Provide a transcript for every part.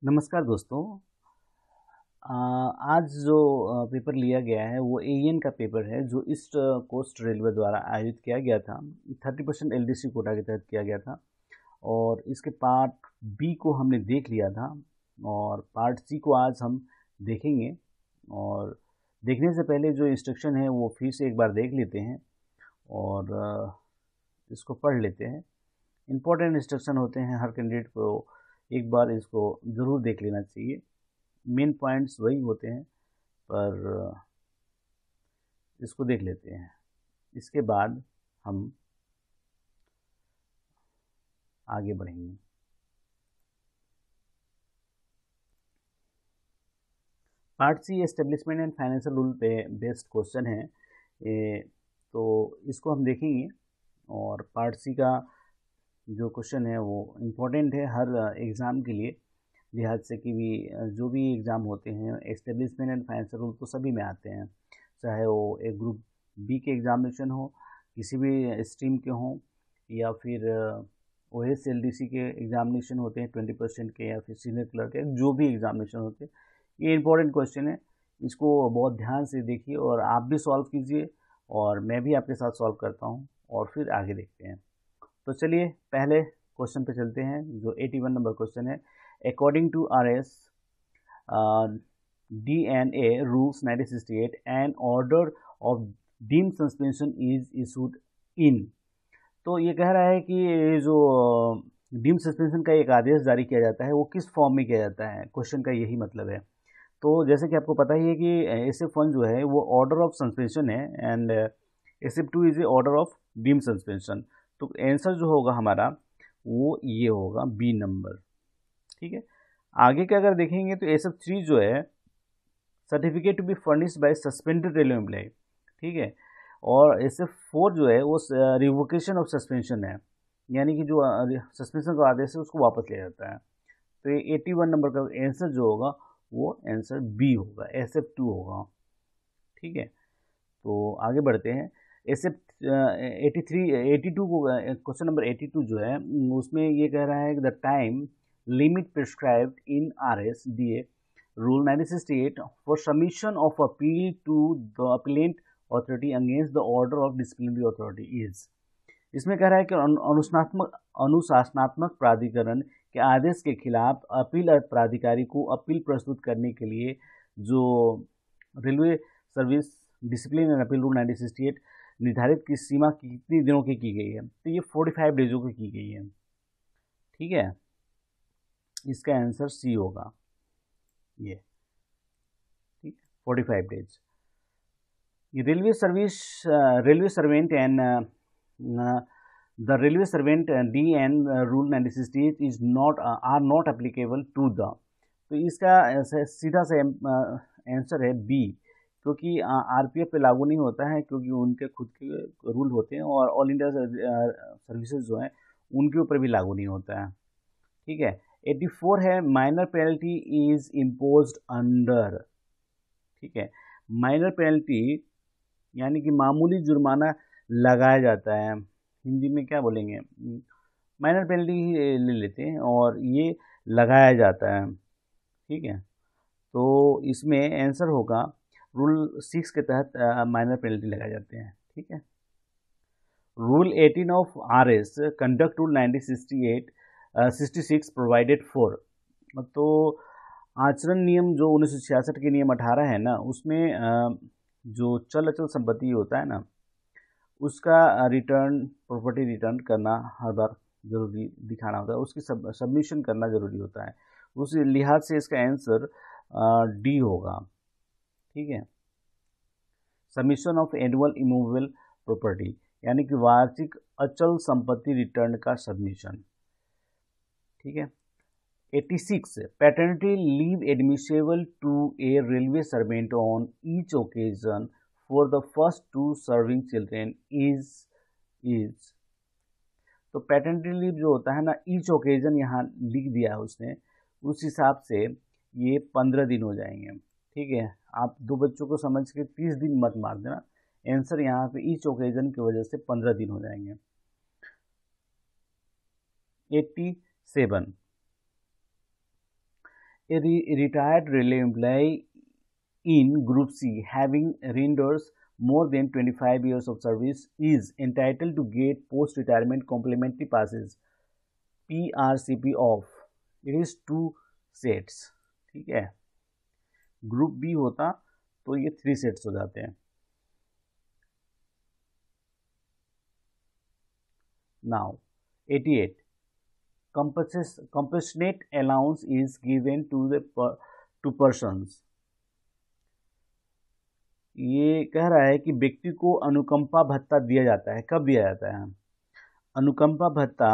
नमस्कार दोस्तों। आज जो पेपर लिया गया है वो एएन का पेपर है जो ईस्ट कोस्ट रेलवे द्वारा आयोजित किया गया था। 30% एलडीसी कोटा के तहत किया गया था और इसके पार्ट बी को हमने देख लिया था और पार्ट सी को आज हम देखेंगे। और देखने से पहले जो इंस्ट्रक्शन है वो फिर से एक बार देख लेते हैं और इसको पढ़ लेते हैं। इम्पोर्टेंट इंस्ट्रक्शन होते हैं, हर कैंडिडेट को एक बार इसको ज़रूर देख लेना चाहिए। मेन पॉइंट्स वही होते हैं पर इसको देख लेते हैं, इसके बाद हम आगे बढ़ेंगे। Part C establishment and financial rule पे बेस्ड क्वेश्चन है, तो इसको हम देखेंगे। और पार्ट सी का जो क्वेश्चन है वो इम्पोर्टेंट है हर एग्ज़ाम के लिए, लिहाज से कि भी जो भी एग्ज़ाम होते हैं एस्टेब्लिशमेंट एंड फाइनेंशियल रूल तो सभी में आते हैं, चाहे वो एक ग्रुप बी के एग्ज़ामिनेशन हो, किसी भी स्ट्रीम के हों, या फिर OSLDC के एग्ज़ामिनेशन होते हैं 20% के, या फिर सीनियर क्लर्क के, जो भी एग्ज़ामिनेशन होते हैं। ये इंपॉर्टेंट क्वेश्चन है, इसको बहुत ध्यान से देखिए और आप भी सॉल्व कीजिए और मैं भी आपके साथ सॉल्व करता हूँ और फिर आगे देखते हैं। तो चलिए पहले क्वेश्चन पे चलते हैं जो 81 नंबर क्वेश्चन है। According to RS DNA rules 1968 an order of deemed suspension is issued in। तो ये कह रहा है कि ये जो डीम सस्पेंशन का एक आदेश जारी किया जाता है वो किस फॉर्म में किया जाता है, क्वेश्चन का यही मतलब है। तो जैसे कि आपको पता ही है कि SF1 जो है वो ऑर्डर ऑफ सस्पेंशन है and SF2 is a order of deem suspension. तो आंसर जो होगा हमारा वो ये होगा बी नंबर। ठीक है, आगे का अगर देखेंगे तो SF3 जो है certificate to be furnished by suspended railway employ. ठीक है, और SF4 जो है वो रिवोकेशन ऑफ सस्पेंशन है, यानी कि जो सस्पेंशन का आदेश है उसको वापस लिया जाता है। तो ये 81 नंबर का आंसर जो होगा वो आंसर बी होगा, SF2 होगा। ठीक है, तो आगे बढ़ते हैं। SF82 को, क्वेश्चन नंबर 82 जो है उसमें ये कह रहा है कि the time limit prescribed in RSDA rule 1968 for submission of appeal to the appellate authority against the order of disciplinary authority is. इसमें कह रहा है कि अनुशासनात्मक प्राधिकरण के आदेश के खिलाफ अपील प्राधिकारी को अपील प्रस्तुत करने के लिए जो railway service discipline and appeal rule 1968 निर्धारित की सीमा कितनी दिनों की गई है, तो ये 45 डेजों की गई है। ठीक है, इसका आंसर सी होगा ये। ठीक, 45 days. Railway service railway servant and the railway servant DN rule 1968 is not are not applicable to the. तो इसका सीधा सा आंसर है बी, क्योंकि RPF पे लागू नहीं होता है, क्योंकि उनके खुद के रूल होते हैं और ऑल इंडिया सर्विसेज जो हैं उनके ऊपर भी लागू नहीं होता है। ठीक है, 84 है minor penalty is imposed under. ठीक है, माइनर पेनल्टी यानी कि मामूली जुर्माना लगाया जाता है, हिंदी में क्या बोलेंगे, माइनर पेनल्टी ही ले लेते हैं और ये लगाया जाता है। ठीक है, तो इसमें आंसर होगा रूल 6 के तहत माइनर पेनल्टी लगाए जाते हैं। ठीक है, rule 18 of RS conduct rule 1966 provided for. तो आचरण नियम जो 1966 के नियम 18 है ना, उसमें जो चल अचल संपत्ति होता है ना उसका रिटर्न, प्रॉपर्टी रिटर्न करना हर बार जरूरी दिखाना होता है, उसकी सबमिशन करना जरूरी होता है। उस लिहाज से इसका आंसर डी होगा। ठीक है, submission of annual immovable property यानी कि वार्षिक अचल संपत्ति रिटर्न का सबमिशन। ठीक है, 86 paternity leave admissible to a railway servant on each occasion for the first 2 serving children is. तो पैटर्निटी लीव जो होता है ना, ईच ओकेजन यहाँ लिख दिया है उसने, उस हिसाब से ये 15 दिन हो जाएंगे। ठीक है, आप 2 बच्चों को समझ के 30 दिन मत मार देना, आंसर यहाँ पे ईच ओकेजन की वजह से 15 दिन हो जाएंगे। 87 A retired railway employee in Group C having renders more than 25 years of service is entitled to get post-retirement complementary passes PRCP of it is 2 sets. ठीक है, ग्रुप बी होता तो ये 3 सेट्स हो जाते हैं. Now 88 compassionate allowance is given to persons. ये कह रहा है कि व्यक्ति को अनुकंपा भत्ता दिया जाता है. कब दिया जाता है? अनुकंपा भत्ता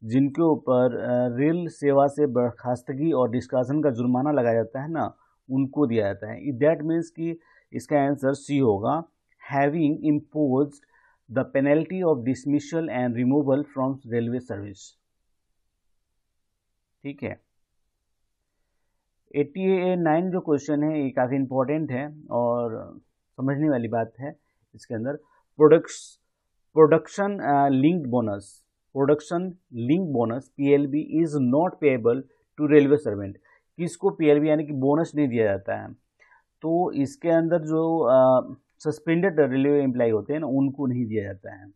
जिनके ऊपर रेल सेवा से बर्खास्तगी और निष्कासन का जुर्माना लगाया जाता है ना, उनको दिया जाता है. दैट मीन्स कि इसका आंसर सी होगा, having imposed the penalty of dismissal and removal from railway service. ठीक है. 89 जो क्वेश्चन है ये काफ़ी इम्पोर्टेंट है और समझने वाली बात है. इसके अंदर production linked bonus PLB is not payable to railway servant. किसको PLB यानी कि बोनस नहीं दिया जाता है? तो इसके अंदर जो सस्पेंडेड रेलवे एम्प्लॉय होते हैं ना, उनको नहीं दिया जाता है.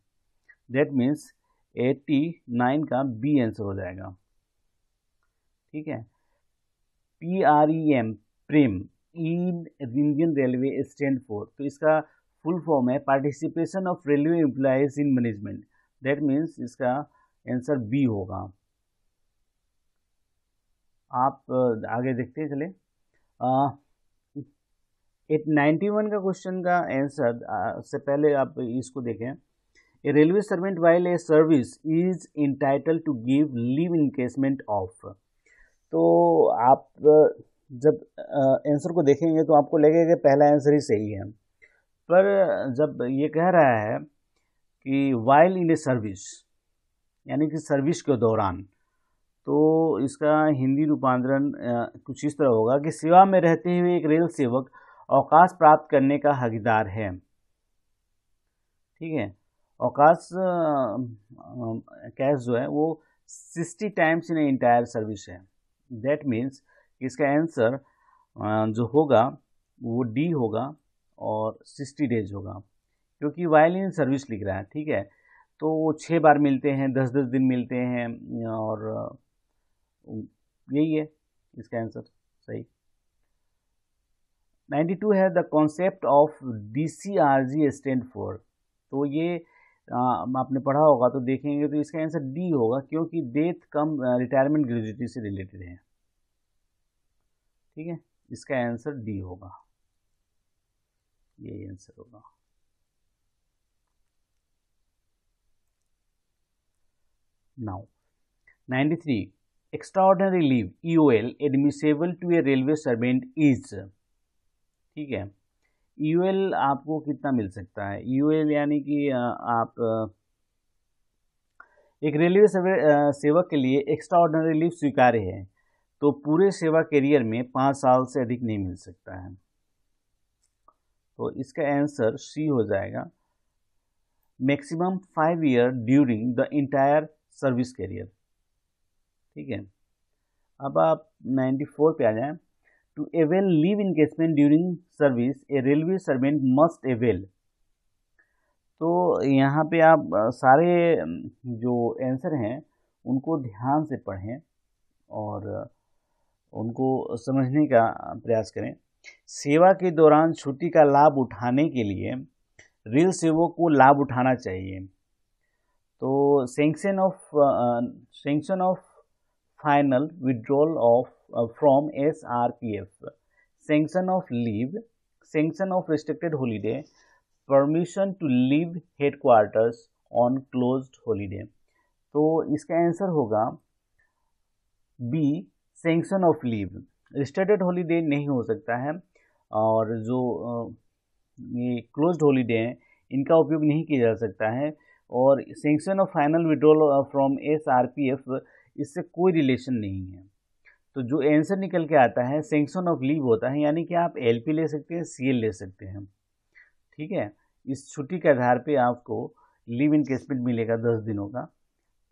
दैट मीन्स 89 का बी आंसर हो जाएगा. ठीक है. PREM in Indian railway stand for, तो इसका फुल फॉर्म है participation of railway employees in management. That means इसका आंसर बी होगा. आप आगे देखते चले. 91 का क्वेश्चन का आंसर से पहले आप इसको देखें. A railway servant while a service is entitled to give leave encashment of. तो आप जब आंसर को देखेंगे तो आपको लगेगा कि पहला आंसर ही सही है, पर जब ये कह रहा है कि वाइल इन ए सर्विस यानी कि सर्विस के दौरान, तो इसका हिंदी रूपांतरण कुछ इस तरह होगा कि सेवा में रहते हुए एक रेल सेवक अवकाश प्राप्त करने का हकदार है. ठीक है. अवकाश कैश जो है वो 60 टाइम्स इन इंटायर सर्विस है. दैट मीन्स इसका आंसर जो होगा वो डी होगा और 60 डेज होगा, क्योंकि वाइल इन सर्विस लिख रहा है. ठीक है. तो वो 6 बार मिलते हैं, 10-10 दिन मिलते हैं, और यही है इसका आंसर सही. 92 है the concept of DCRG stand for. तो ये आपने पढ़ा होगा तो देखेंगे तो इसका आंसर डी होगा, क्योंकि डेथ कम रिटायरमेंट ग्रेजुएटी से रिलेटेड है. ठीक है. इसका आंसर डी होगा, यही आंसर होगा. Now 93 extraordinary leave EOL admissible to a railway servant is. ठीक है. EOL आपको कितना मिल सकता है? EOL यानी कि आप एक रेलवे सेवक के लिए एक्स्ट्राऑर्डिनरी लीव स्वीकार्य है, तो पूरे सेवा करियर में 5 साल से अधिक नहीं मिल सकता है. तो इसका आंसर सी हो जाएगा, maximum 5 year during the entire service career. ठीक है. अब आप 94 पे आ जाएं. To avail leave encashment during service a railway servant must avail. तो यहाँ पे आप सारे जो आंसर हैं उनको ध्यान से पढ़ें और उनको समझने का प्रयास करें. सेवा के दौरान छुट्टी का लाभ उठाने के लिए रेल सेवक को लाभ उठाना चाहिए. तो sanction of final withdrawal of from SRPF, sanction of leave, sanction of restricted holiday, permission to leave headquarters on closed holiday. तो इसका आंसर होगा B, sanction of leave. Restricted holiday नहीं हो सकता है, और जो ये क्लोज्ड हॉलीडे हैं इनका उपयोग नहीं किया जा सकता है, और sanction of final withdrawal from SRPF इससे कोई रिलेशन नहीं है. तो जो आंसर निकल के आता है सैंक्शन ऑफ लीव होता है, यानी कि आप LP ले सकते हैं, CL ले सकते हैं. ठीक है. इस छुट्टी के आधार पे आपको लीव इनकेसमेंट मिलेगा 10 दिनों का,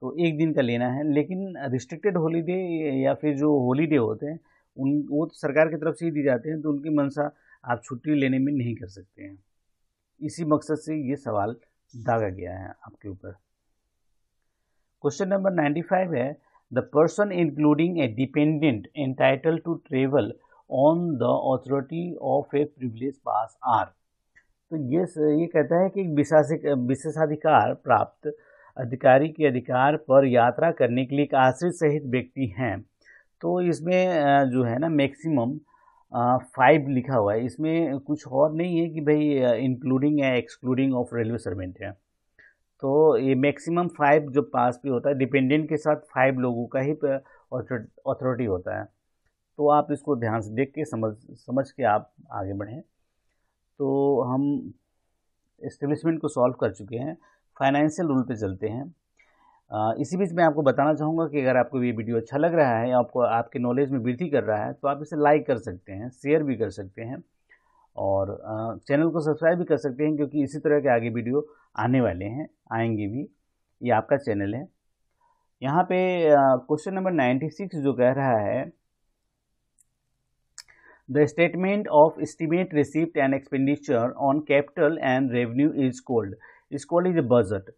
तो 1 दिन का लेना है. लेकिन रिस्ट्रिक्टेड हॉलीडे या फिर जो हॉलीडे होते हैं वो तो सरकार की तरफ से ही दी जाते हैं, तो उनकी मंशा आप छुट्टी लेने में नहीं कर सकते हैं। इसी मकसद से ये सवाल दागा गया है आपके ऊपर। क्वेश्चन नंबर 95 है, the person including a dependent entitle to travel on the authority of a privilege pass are. तो ये कहता है कि एक विशेषाधिकार प्राप्त अधिकारी के अधिकार पर यात्रा करने के लिए एक आश्रित सहित व्यक्ति हैं। तो इसमें जो है ना मैक्सिमम 5 लिखा हुआ है, इसमें कुछ और नहीं है कि भाई इंक्लूडिंग या एक्सक्लूडिंग ऑफ रेलवे सर्वेंट है। तो ये मैक्सिमम 5 जो पास भी होता है, डिपेंडेंट के साथ 5 लोगों का ही अथॉरिटी होता है। तो आप इसको ध्यान से देख के समझ के आप आगे बढ़ें। तो हम एस्टेब्लिशमेंट को सॉल्व कर चुके हैं, फाइनेंशियल रूल पे चलते हैं। इसी बीच मैं आपको बताना चाहूँगा कि अगर आपको ये वीडियो अच्छा लग रहा है या आपको आपके नॉलेज में वृद्धि कर रहा है तो आप इसे लाइक कर सकते हैं, शेयर भी कर सकते हैं और चैनल को सब्सक्राइब भी कर सकते हैं, क्योंकि इसी तरह के आगे वीडियो आने वाले हैं, आएंगे भी। ये आपका चैनल है। यहाँ पे क्वेश्चन नंबर 96 जो कह रहा है, the statement of estimate receipt and expenditure on capital and revenue is called a budget.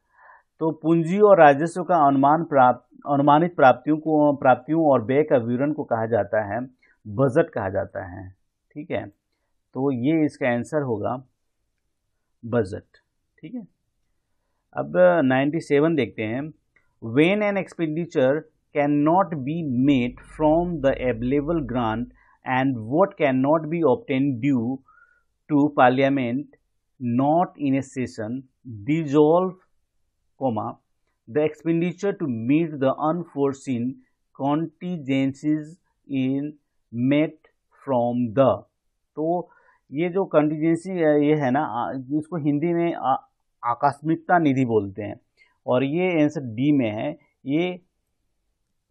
तो पूंजी और राजस्व का अनुमानित प्राप्तियों और व्यय का विवरण को कहा जाता है बजट कहा जाता है। ठीक है, तो ये इसका आंसर होगा बजट। ठीक है, अब 97 देखते हैं। When an expenditure can not be made from the available grant and what can not be obtained due to parliament not in a session dissolve, the expenditure to meet the unforeseen contingencies in met from the। तो ये जो contingency ये है ना, इसको हिंदी में आकस्मिकता निधि बोलते हैं और ये आंसर डी में है। ये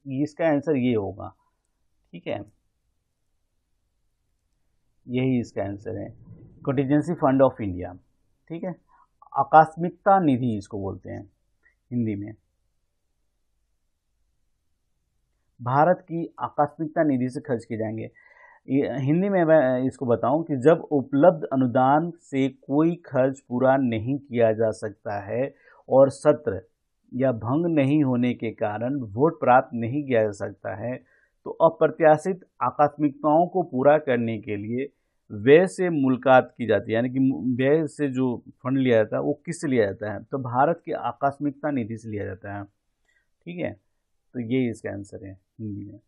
इसका आंसर ये होगा। ठीक है, यही इसका आंसर है, कंटीजेंसी फंड ऑफ इंडिया। ठीक है, आकस्मिकता निधि इसको बोलते हैं हिंदी में। भारत की आकस्मिकता निधि से खर्च किए जाएंगे। हिंदी में मैं इसको बताऊं कि जब उपलब्ध अनुदान से कोई खर्च पूरा नहीं किया जा सकता है और सत्र या भंग नहीं होने के कारण वोट प्राप्त नहीं किया जा सकता है, तो अप्रत्याशित आकस्मिकताओं को पूरा करने के लिए व्यय से मुलाकात की जाती है। यानी कि व्यय से जो फंड लिया जाता है वो किससे लिया जाता है, तो भारत की आकस्मिकता निधि से लिया जाता है। ठीक है, तो ये इसका आंसर है हिंदी में।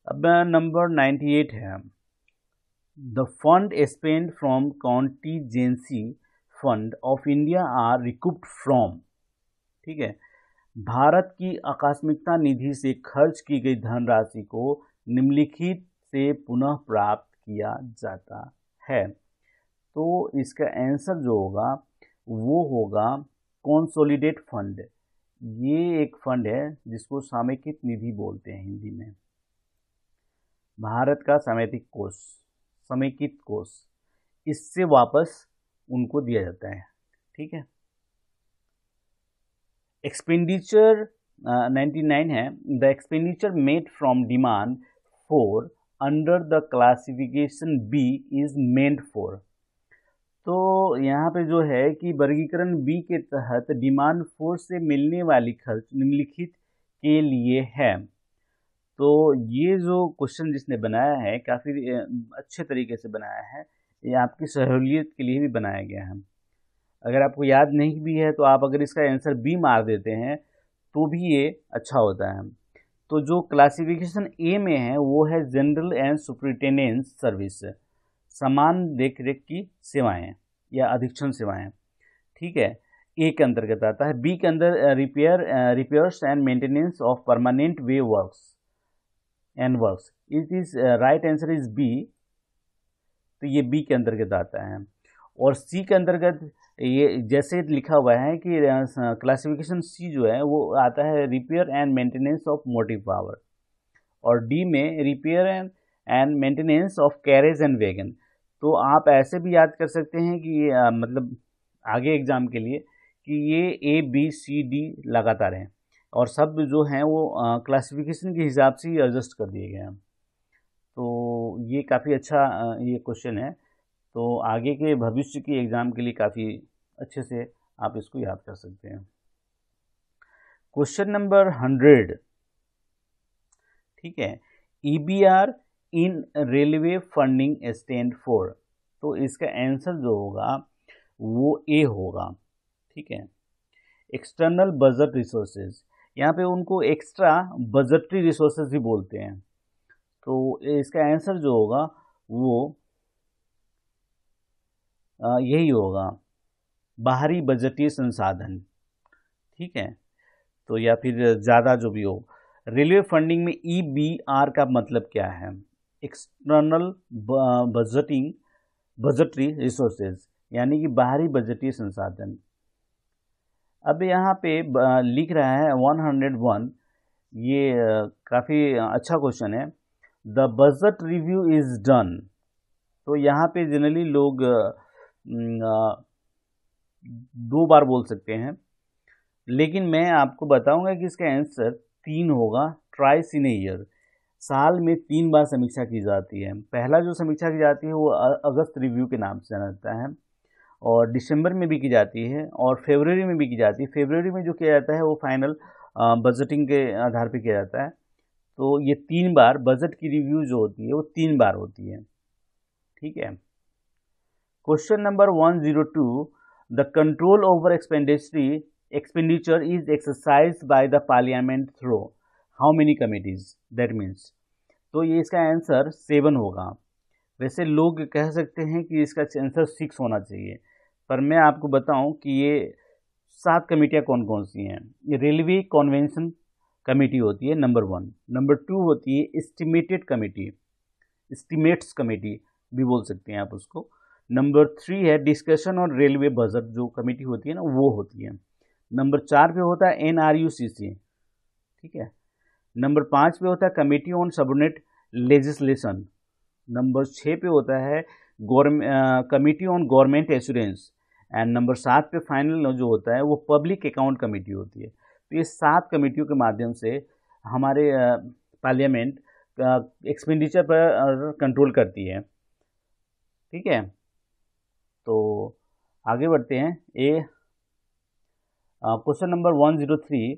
अब नंबर 98 है, the fund spend from contingency fund of India are recouped from. ठीक है, भारत की आकस्मिकता निधि से खर्च की गई धनराशि को निम्नलिखित से पुनः प्राप्त किया जाता है। तो इसका आंसर जो होगा वो होगा कंसोलिडेट फंड। ये एक फंड है जिसको समेकित निधि बोलते हैं हिंदी में। भारत का समेकित कोष, इससे वापस उनको दिया जाता है। ठीक है, एक्सपेंडिचर 99 है, the expenditure made from demand for under the classification B is meant for. तो यहाँ पे जो है कि वर्गीकरण बी के तहत डिमांड फोर्स से मिलने वाली खर्च निम्नलिखित के लिए है। तो ये जो क्वेश्चन जिसने बनाया है काफ़ी अच्छे तरीके से बनाया है, ये आपकी सहूलियत के लिए भी बनाया गया है। अगर आपको याद नहीं भी है तो आप अगर इसका आंसर बी मार देते हैं तो भी ये अच्छा होता है। तो जो क्लासिफिकेशन ए में है वो है जनरल एंड सुपरिटेंडेंस सर्विस, समान देखरेख की सेवाएं या अधीक्षण सेवाएं। ठीक है, ए के अंतर्गत आता है। बी के अंदर repairs and maintenance of permanent way works. It is right answer is B, तो ये बी के अंतर्गत आता है। और सी के अंतर्गत ये जैसे लिखा हुआ है कि क्लासिफिकेशन सी जो है वो आता है repair and maintenance of motive power, और डी में repair and maintenance of carriage and wagon. तो आप ऐसे भी याद कर सकते हैं कि मतलब आगे एग्जाम के लिए कि ये ए बी सी डी लगातार हैं और शब्द जो हैं वो क्लासिफिकेशन के हिसाब से ही एडजस्ट कर दिए गए हैं। तो ये काफ़ी अच्छा ये क्वेश्चन है, तो आगे के भविष्य की एग्ज़ाम के लिए काफ़ी अच्छे से आप इसको याद कर सकते हैं। क्वेश्चन नंबर 100, ठीक है, EBR in railway funding stand for, तो इसका आंसर जो होगा वो ए होगा, ठीक है। एक्सटर्नल बजट रिसोर्सेज, यहाँ पे उनको एक्स्ट्रा बजटरी रिसोर्सेज भी बोलते हैं, तो इसका आंसर जो होगा वो यही होगा, बाहरी बजटीय संसाधन, ठीक है। तो या फिर ज़्यादा जो भी हो, रेलवे फंडिंग में EBR का मतलब क्या है? एक्सटर्नल बजटरी रिसोर्सेज, यानी कि बाहरी बजटीय संसाधन। अब यहाँ पे लिख रहा है 101, ये काफ़ी अच्छा क्वेश्चन है। The budget review is done, तो यहाँ पे जनरली लोग 2 बार बोल सकते हैं, लेकिन मैं आपको बताऊंगा कि इसका आंसर 3 होगा, ट्राइस इन ए ईयर, साल में 3 बार समीक्षा की जाती है। पहला जो समीक्षा की जाती है वो अगस्त रिव्यू के नाम से जाना जाता है, और दिसंबर में भी की जाती है, और फरवरी में भी की जाती है। फरवरी में जो किया जाता है वो फाइनल बजटिंग के आधार पर किया जाता है। तो ये 3 बार बजट की रिव्यू जो होती है वो 3 बार होती है, ठीक है। Question number 102, the control over expenditure is exercised by the parliament through how many committees, that means, तो ये इसका आंसर 7 होगा। वैसे लोग कह सकते हैं कि इसका आंसर 6 होना चाहिए, पर मैं आपको बताऊं कि ये 7 कमेटियां कौन कौन सी हैं। ये रेलवे कन्वेंशन कमेटी होती है, नंबर 1। नंबर 2 होती है एस्टिमेटेड कमेटी, एस्टिमेट्स कमेटी भी बोल सकते हैं आप उसको। नंबर 3 है डिस्कशन ऑन रेलवे बजट, जो कमेटी होती है ना वो होती है। नंबर 4 पे होता है NRUCC, ठीक है। नंबर 5 पे होता है committee on subordinate legislation. Number 6 पे होता है committee on government assurance, and number 7 पे फाइनल जो होता है वो पब्लिक अकाउंट कमेटी होती है। तो ये 7 कमेटियों के माध्यम से हमारे पार्लियामेंट एक्सपेंडिचर पर कंट्रोल करती है, ठीक है। तो आगे बढ़ते हैं। Question number 103,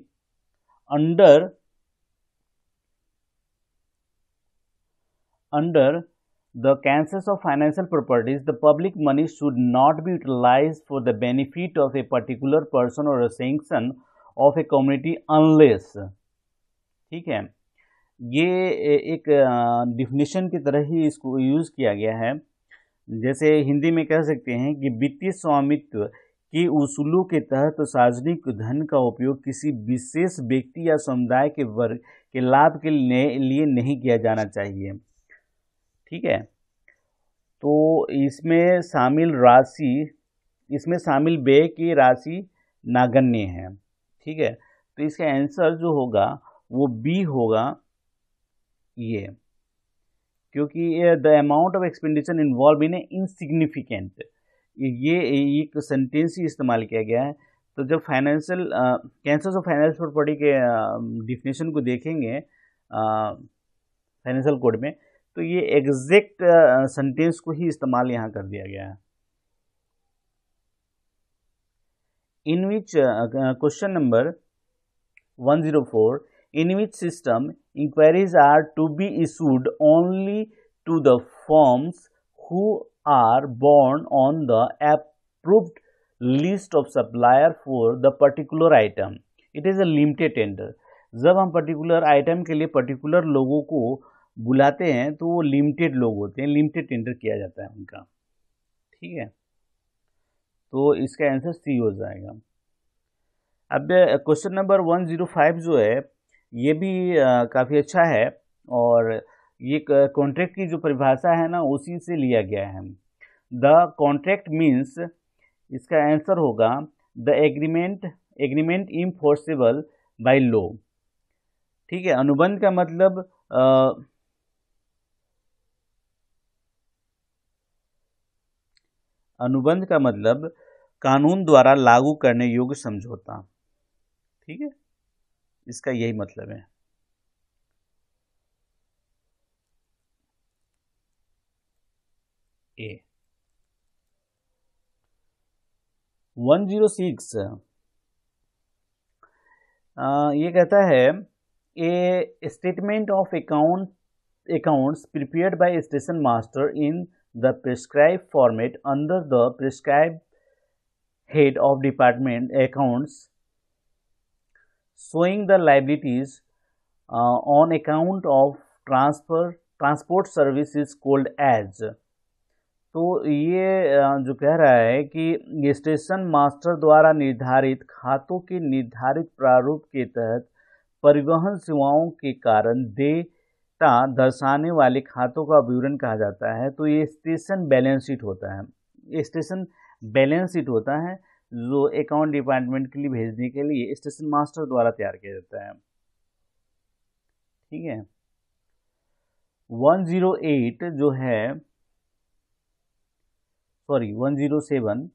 under the concept of financial properties, the public money should not be utilized for the benefit of a particular person or a sanction of a community unless, ठीक है। ये एक डिफिनेशन की तरह ही इसको यूज किया गया है। जैसे हिंदी में कह सकते हैं कि वित्तीय स्वामित्व के उसूलों के तहत सार्वजनिक धन का उपयोग किसी विशेष व्यक्ति या समुदाय के वर्ग के लाभ के लिए नहीं किया जाना चाहिए, ठीक है। तो इसमें शामिल व्यय की राशि नगण्य है, ठीक है। तो इसका आंसर जो होगा वो बी होगा, ये, क्योंकि the amount of expenditure involve in insignificant, ये एक सेंटेंस ही इस्तेमाल किया गया है। तो जब financial cancers of financial property के डिफिनेशन को देखेंगे फाइनेंशियल कोड में, तो ये एग्जैक्ट सेंटेंस को ही इस्तेमाल यहाँ कर दिया गया है। इन which question number 104, in which system inquiries are to be issued only to the firms who are born on the approved list of supplier for the particular item. It is a limited tender. जब हम particular item के लिए particular लोगों को बुलाते हैं तो वो लिमिटेड लोग होते हैं, लिमिटेड टेंडर किया जाता है उनका, ठीक है। तो इसका आंसर सी हो जाएगा। अब क्वेश्चन नंबर 105 जो है ये भी काफ़ी अच्छा है, और ये कॉन्ट्रैक्ट की जो परिभाषा है ना उसी से लिया गया है। द कॉन्ट्रैक्ट मीन्स, इसका आंसर होगा the agreement enforceable by law, ठीक है। अनुबंध का मतलब कानून द्वारा लागू करने योग्य समझौता, ठीक है, इसका यही मतलब है। ए। 106 ये कहता है ए statement of accounts prepared by station master in the prescribed format under the prescribed head of department accounts showing the liabilities on account of transport service is called as। तो ये जो कह रहा है कि स्टेशन मास्टर द्वारा निर्धारित खातों के निर्धारित प्रारूप के तहत परिवहन सेवाओं के कारण देयता दर्शाने वाले खातों का विवरण कहा जाता है। तो ये स्टेशन बैलेंस शीट होता है। ये स्टेशन बैलेंस शीट होता है जो अकाउंट डिपार्टमेंट के लिए भेजने के लिए स्टेशन मास्टर द्वारा तैयार किया जाता है। ठीक है। 107 जो है 107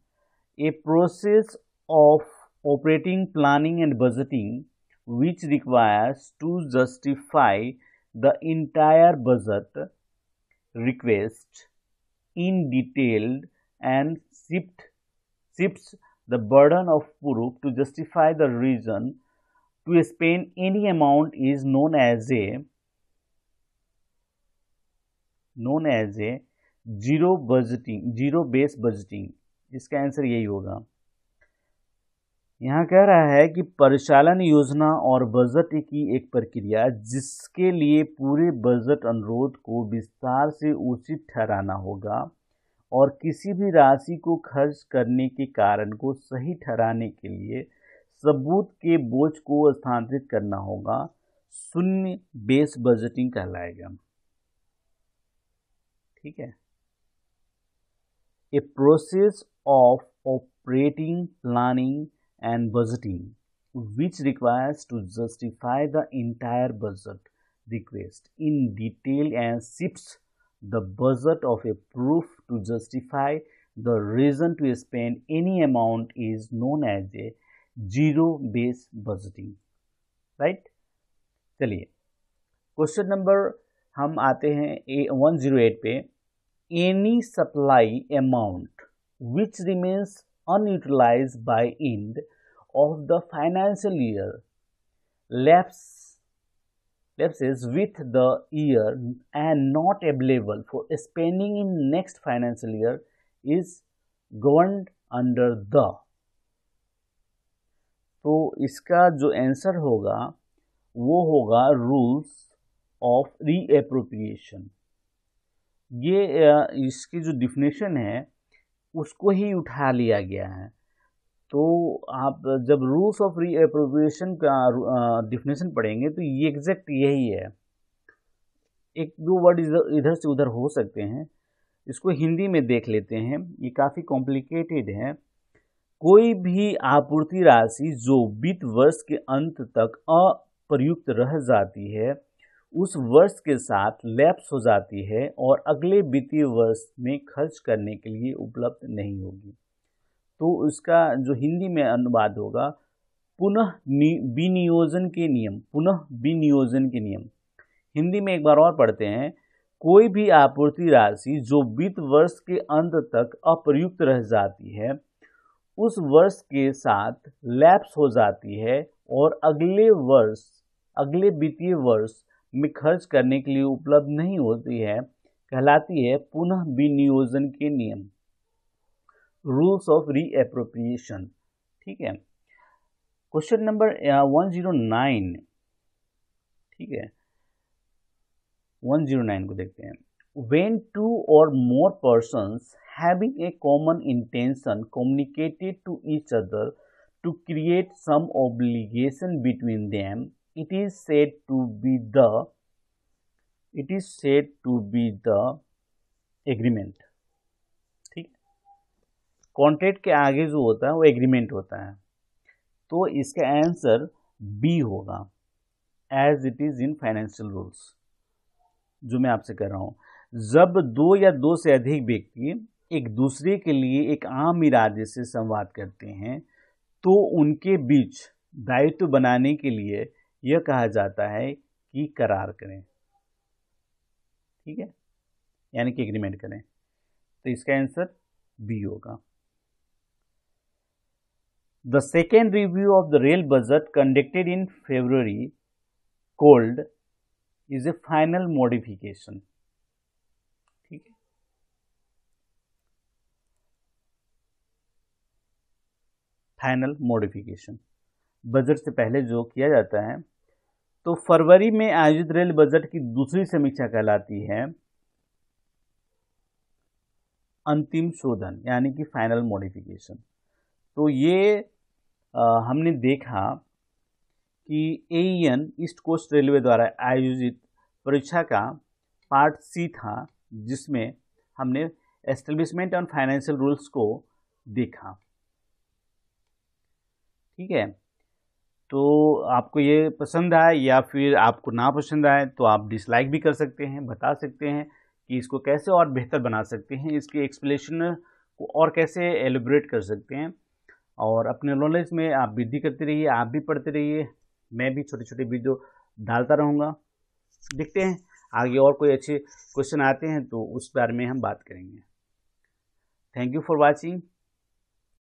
a process of operating planning and budgeting which requires to justify the entire budget request in detail and shifts the burden of proof to justify the reason to spend any amount is known as a zero base budgeting. इसका answer यही होगा। यहाँ कह रहा है कि परिचालन योजना और बजट की एक प्रक्रिया जिसके लिए पूरे बजट अनुरोध को विस्तार से उचित ठहराना होगा और किसी भी राशि को खर्च करने के कारण को सही ठहराने के लिए सबूत के बोझ को स्थानांतरित करना होगा, शून्य बेस बजटिंग कहलाएगा। ठीक है। A process of operating, planning and budgeting which requires to justify the entire budget request in detail and shifts the budget of a proof to justify the reason to spend any amount is known as a zero base budgeting। right? चलिए question number हम आते हैं 108 पे। Any supply amount which remains unutilized by end of the financial year lapses with the year and not available for spending in next financial year is governed under the। तो इसका जो answer होगा वो होगा रूल्स ऑफ रीएप्रोप्रिएशन। ये इसकी जो definition है उसको ही उठा लिया गया है। तो आप जब रूल्स ऑफ रीएप्रोप्रिएशन का डिफिनेशन पढ़ेंगे तो ये एग्जैक्ट यही है। एक दो वर्ड इधर से उधर हो सकते हैं, इसको हिंदी में देख लेते हैं। ये काफ़ी कॉम्प्लिकेटेड है। कोई भी आपूर्ति राशि जो वित्त वर्ष के अंत तक अप्रयुक्त रह जाती है उस वर्ष के साथ लैप्स हो जाती है और अगले वित्तीय वर्ष में खर्च करने के लिए उपलब्ध नहीं होगी। तो इसका जो हिंदी में अनुवाद होगा पुनः विनियोजन के नियम। हिंदी में एक बार और पढ़ते हैं। कोई भी आपूर्ति राशि जो वित्त वर्ष के अंत तक अप्रयुक्त रह जाती है उस वर्ष के साथ लैप्स हो जाती है और अगले वित्तीय वर्ष में खर्च करने के लिए उपलब्ध नहीं होती है कहलाती है पुनः विनियोजन के नियम, रूल्स ऑफ रीएप्रोप्रिएशन। ठीक है। Question number 109। ठीक है, 109 को देखते हैं। When two or more persons having a common intention communicated to each other to create some obligation between them, it is said to be the agreement। ठीक, कॉन्ट्रैक्ट के आगे जो होता है वो एग्रीमेंट होता है। तो इसका आंसर बी होगा, as it is in financial rules, जो मैं आपसे कर रहा हूं। जब दो या दो से अधिक व्यक्ति एक दूसरे के लिए एक आम इरादे से संवाद करते हैं तो उनके बीच दायित्व बनाने के लिए यह कहा जाता है कि करार करें। ठीक है, यानी कि एग्रीमेंट करें। तो इसका आंसर बी होगा। The second review of the rail budget conducted in February called is a final modification। ठीक है, फाइनल मॉडिफिकेशन बजट से पहले जो किया जाता है, तो फरवरी में आयोजित रेल बजट की दूसरी समीक्षा कहलाती है अंतिम शोधन, यानी कि फाइनल मॉडिफिकेशन। तो ये हमने देखा कि AEN ईस्ट कोस्ट रेलवे द्वारा आयोजित परीक्षा का पार्ट सी था, जिसमें हमने एस्टेब्लिशमेंट ऑन फाइनेंशियल रूल्स को देखा। ठीक है, तो आपको ये पसंद आए या फिर आपको ना पसंद आए तो आप डिसलाइक भी कर सकते हैं, बता सकते हैं कि इसको कैसे और बेहतर बना सकते हैं, इसकी एक्सप्लेनेशन को और कैसे एलिब्रेट कर सकते हैं। और अपने नॉलेज में आप वृद्धि करते रहिए, आप भी पढ़ते रहिए, मैं भी छोटे छोटे वीडियो डालता रहूँगा। देखते हैं आगे और कोई अच्छे क्वेश्चन आते हैं तो उस बारे में हम बात करेंगे। Thank you for watching.